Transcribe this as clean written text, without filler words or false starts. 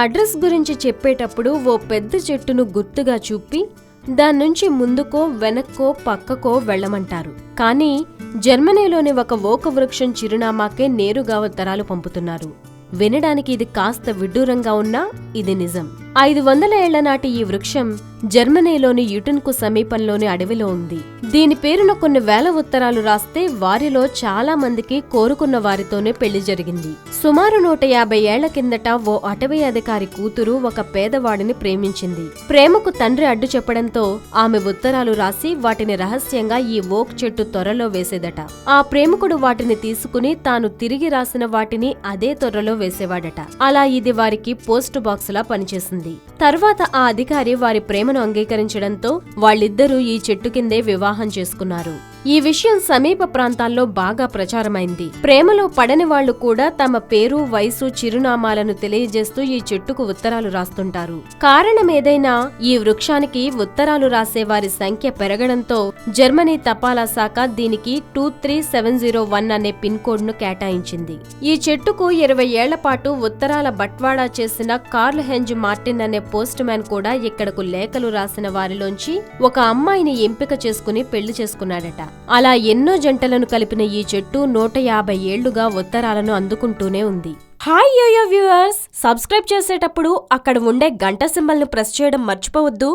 Address గురించి చెప్పేటప్పుడు ఓ పెద్ద చెట్టును గుర్తుగా చూపి దాన్నుంచి ముందుకో వెనక్కో పక్కకో వెళ్లమంటారు. కానీ జర్మనీలోని ఒక ఓక వృక్షం చిరునామాకే నేరుగా ఉత్తరాలు పంపుతున్నారు. వినడానికి ఇది కాస్త విడ్డూరంగా ఉన్నా ఇది నిజం. 500 ఏళ్ల నాటి ఈ వృక్షం జర్మనీలోని యుటెన్కు సమీపంలోని అడవిలో ఉంది. దీని పేరున కొన్ని వేల ఉత్తరాలు రాస్తే వారిలో చాలా మందికి కోరుకున్న వారితోనే పెళ్లి జరిగింది. సుమారు 150 ఏళ్ల కిందట ఓ అటవీ అధికారి కూతురు ఒక పేదవాడిని ప్రేమించింది. ప్రేమకు తండ్రి అడ్డు చెప్పడంతో ఆమె ఉత్తరాలు రాసి వాటిని రహస్యంగా ఈ ఓక్ చెట్టు తొర్రలో వేసేదట. ఆ ప్రేమికుడు వాటిని తీసుకుని తాను తిరిగి రాసిన వాటిని అదే తొర్రలో వేసేవాడట. అలా ఇది వారికి పోస్ట్ బాక్స్ లా పనిచేసింది. తర్వాత ఆ అధికారి వారి ప్రేమను అంగీకరించడంతో వాళ్ళిద్దరూ ఈ చెట్టు కిందే వివాహం చేసుకున్నారు. ఈ విషయం సమీప ప్రాంతాల్లో బాగా ప్రచారమైంది. ప్రేమలో పడని వాళ్లు కూడా తమ పేరు, వయసు, చిరునామాలను తెలియజేస్తూ ఈ చెట్టుకు ఉత్తరాలు రాస్తుంటారు. కారణమేదైనా ఈ వృక్షానికి ఉత్తరాలు రాసే వారి సంఖ్య పెరగడంతో జర్మనీ తపాలా శాఖ దీనికి 23701 అనే పిన్ కోడ్ ను కేటాయించింది. ఈ చెట్టుకు 20 ఏళ్ల పాటు ఉత్తరాల బట్వాడా చేసిన కార్ల్ హెంజ్ మార్టిన్ అనే పోస్ట్ మ్యాన్ కూడా ఇక్కడకు లేఖలు రాసిన వారిలోంచి ఒక అమ్మాయిని ఎంపిక చేసుకుని పెళ్లి చేసుకున్నాడట. అలా ఎన్నో జంటలను కలిపిన ఈ చెట్టు 150 ఏళ్లుగా ఉత్తరాలను అందుకుంటూనే ఉంది. హాయ్ యోయో వ్యూవర్స్, సబ్స్క్రైబ్ చేసేటప్పుడు అక్కడ ఉండే గంట సింబల్ ను ప్రెస్ చేయడం మర్చిపోవద్దు.